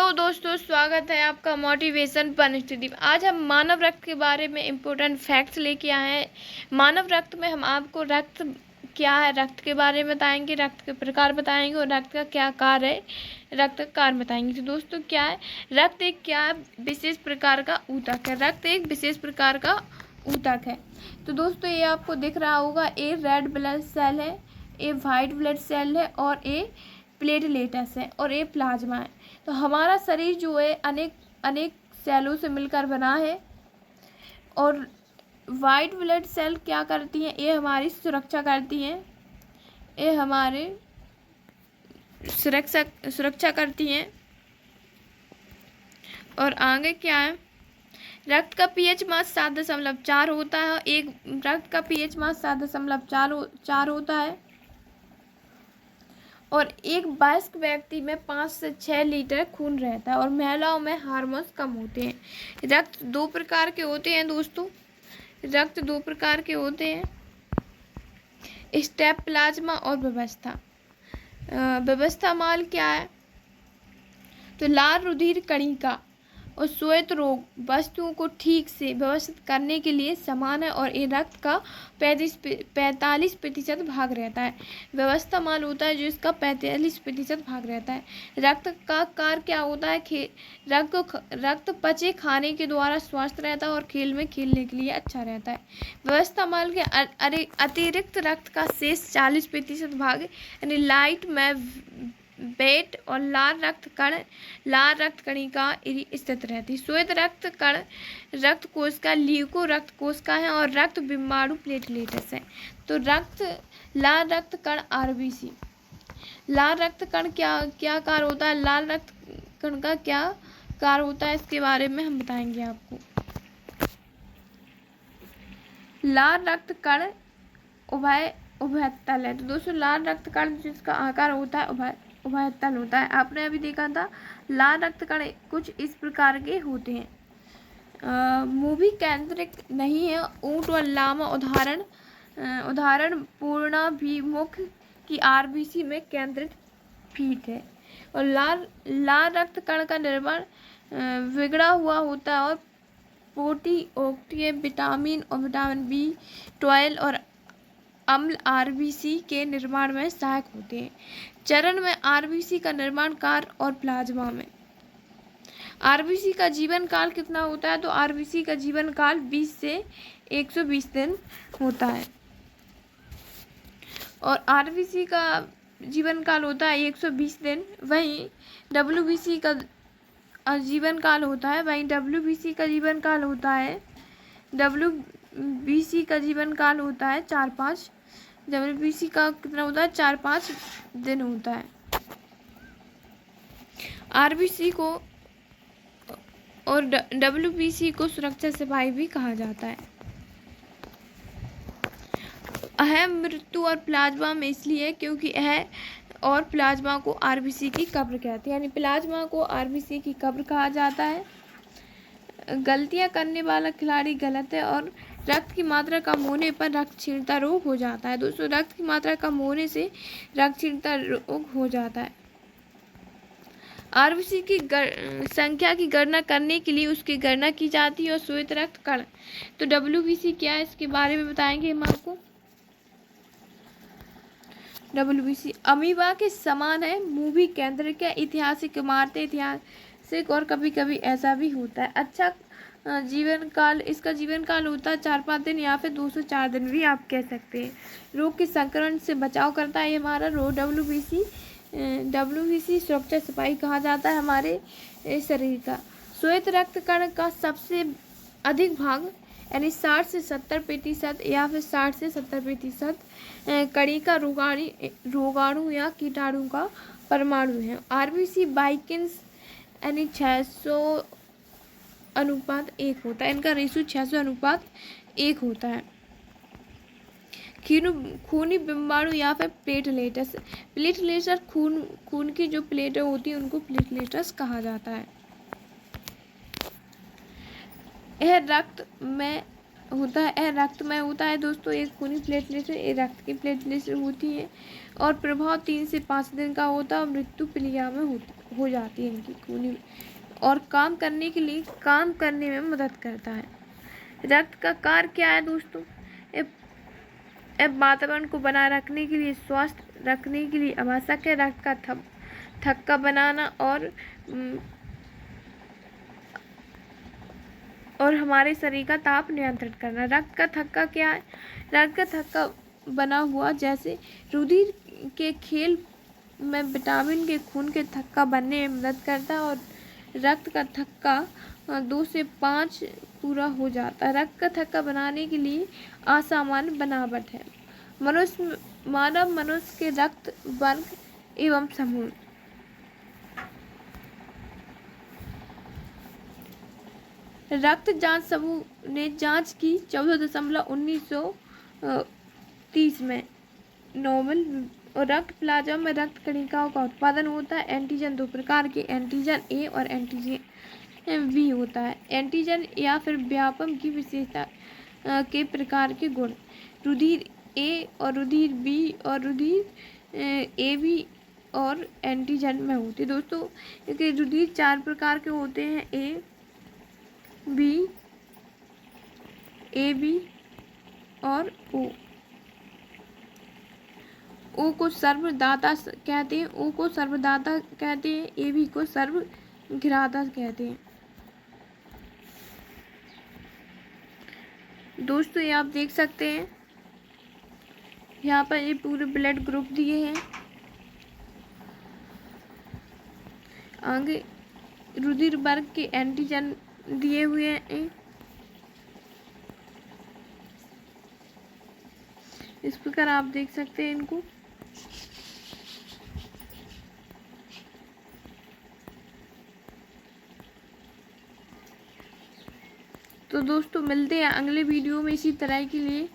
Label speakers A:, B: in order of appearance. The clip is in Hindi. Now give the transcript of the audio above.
A: हेलो दोस्तों, स्वागत है आपका मोटिवेशन पॉजिटिव। आज हम मानव रक्त के बारे में इम्पोर्टेंट फैक्ट्स लेके आए हैं। मानव रक्त में हम आपको रक्त क्या है, रक्त के बारे में बताएंगे, रक्त के प्रकार बताएंगे और रक्त का क्या कार्य है, रक्त का कार्य बताएंगे। तो दोस्तों क्या है रक्त? एक क्या विशेष प्रकार का ऊतक है। रक्त एक विशेष प्रकार का ऊतक है। तो दोस्तों ये आपको दिख रहा होगा, ए रेड ब्लड सेल है, ए वाइट ब्लड सेल है और ए प्लेटलेट्स है और ये प्लाज्मा है। तो हमारा शरीर जो है अनेक अनेक सेलों से मिलकर बना है। और वाइट ब्लड सेल क्या करती हैं? ये हमारी सुरक्षा करती हैं, ये हमारे सुरक्षा करती हैं। और आगे क्या है, रक्त का पीएच मान 7.4 होता है। एक रक्त का पीएच मान 7.4 होता है। और एक वयस्क व्यक्ति में 5 से 6 लीटर खून रहता है और महिलाओं में हार्मोन्स कम होते हैं। रक्त दो प्रकार के होते हैं दोस्तों, रक्त दो प्रकार के होते हैं, स्टेप प्लाज्मा और व्यवस्था। व्यवस्था माल क्या है? तो लाल रुधिर कणिका और श्वेत रोग वस्तुओं को ठीक से व्यवस्थित करने के लिए समान है और ये रक्त का 45% भाग रहता है। व्यवस्था माल होता है जो इसका 45% भाग रहता है। रक्त का कार्य क्या होता है? रक्त पचे खाने के द्वारा स्वस्थ रहता है और खेल में खेलने के लिए अच्छा रहता है। व्यवस्था माल के अतिरिक्त रक्त का शेष 40% भाग यानी लाइट में वेट और लाल रक्त कणिका स्थित रहती है। श्वेत रक्त कण रक्त कोशिका ल्यूको रक्त कोशिका है और रक्त बिम्बाणु प्लेटलेट्स है। तो लाल रक्त कण आरबीसी। लाल रक्त कण क्या कार्य होता है? लाल रक्त कण का क्या कार्य होता है, इसके बारे में हम बताएंगे आपको। लाल रक्त कण उभयतल है। तो दोस्तों लाल रक्त कण जिसका आकार होता है उभयतल होता है। आपने अभी देखा था लाल रक्त कण कुछ इस प्रकार के होते हैं। मूवी केंद्रित नहीं है। ऊंट और लामा उदाहरण पूर्णाभिमुख की आरबीसी में केंद्रित फीट है। और लाल रक्त कण का निर्माण बिगड़ा हुआ होता है और प्रोटीओक्टिव विटामिन और विटामिन B12 और अम्ल आरबीसी के निर्माण में सहायक होते हैं। चरण में आरबीसी का निर्माण कार्य और प्लाज्मा में। आरबीसी का जीवन काल कितना होता है? तो आरबीसी का जीवन काल 20 से 120 दिन होता है और आरबीसी का जीवन काल होता है 120 दिन। वहीं डब्ल्यूबीसी का जीवन काल होता है डब्ल्यूबीसी का जीवन काल होता है 4-5। डब्ल्यूबीसी का कितना होता है? 4-5 दिन होता है। आरबीसी को और डब्ल्यूबीसी को सुरक्षा सिपाही भी कहा जाता है। अहम मृत्यु और प्लाज्मा में इसलिए क्योंकि यह और प्लाज्मा को आरबीसी की कब्र कहते हैं, यानी प्लाज्मा को आरबीसी की कब्र कहा जाता है। गलतियां करने वाला खिलाड़ी गलत है और रक्त की मात्रा कम होने पर रक्तहीनता रोग हो जाता है। दोस्तों रक्त की मात्रा कम होने से रक्तहीनता रोग हो जाता है। आरबीसी की संख्या की गणना करने के लिए उसकी गणना की जाती है। और श्वेत रक्त कण, तो डब्ल्यूबीसी क्या है इसके बारे में बताएंगे हम आपको। डब्ल्यूबीसी अमीबा के समान है। मूवी केंद्र के ऐतिहासिक इमारतें ऐतिहासिक और कभी कभी ऐसा भी होता है। अच्छा जीवन काल, इसका जीवन काल होता है 4-5 दिन या फिर 2 से 4 दिन भी आप कह सकते हैं। रोग के संक्रमण से बचाव करता है ये हमारा डब्ल्यूबीसी सुरक्षा सिपाही कहा जाता है हमारे शरीर का। श्वेत रक्त कण का सबसे अधिक भाग यानी 60 से 70% या फिर 60 से 70% कणिका रोगाणु या कीटाणु का परमाणु है। आरबीसी बाइकिन्स यानी 600:1 होता है। इनका रेशो 600:1 होता है। खूनी बिम्बाणु या फिर प्लेटलेट्स खून की जो प्लेटें होती हैं उनको प्लेटलेट्स कहा जाता है। यह रक्त में होता है, रक्त में होता है दोस्तों। एक खूनी प्लेटलेट है, ये रक्त की प्लेटलेट होती है और प्रभाव 3 से 5 दिन का होता है और मृत्यु क्रिया में हो जाती है इनकी खूनी, और काम करने में मदद करता है। रक्त का कार्य क्या है दोस्तों? ये वातावरण को बनाए रखने के लिए, स्वस्थ रखने के लिए आवश्यक है। रक्त का थक्का बनाना और हमारे शरीर का ताप नियंत्रित करना। रक्त का थक्का क्या है? रक्त का थक्का बना हुआ जैसे रुधिर के खेल में विटामिन के खून के थक्का बनने में मदद करता है और रक्त का थक्का 2 से 5 पूरा हो जाता है। रक्त का थक्का बनाने के लिए असामान्य बनावट है। मानव मनुष्य के रक्त वर्ग एवं समूह। रक्त जांच समूह ने जांच की 14.1930 में नोबेल। और रक्त प्लाज्मा में रक्त कणिकाओं का उत्पादन होता है। एंटीजन 2 प्रकार के, एंटीजन ए और एंटीजन बी होता है। एंटीजन या फिर व्यापम की विशेषता के प्रकार के गुण। रुधिर ए और रुधिर बी और रुधिर ए बी और एंटीजन में होते हैं दोस्तों। रुधिर 4 प्रकार के होते हैं, ए बी और ओ। ओ को सर्वदाता कहते हैं, ओ को सर्वदाता कहते हैं, ए बी को सर्वघ्राता कहते हैं। दोस्तों ये आप देख सकते हैं, यहाँ पर ये पूरे ब्लड ग्रुप दिए हैं। आगे रुधिर वर्ग के एंटीजन दिए हुए हैं। इस प्रकार आप देख सकते हैं इनको। तो दोस्तों मिलते हैं अगले वीडियो में इसी तरह के लिए।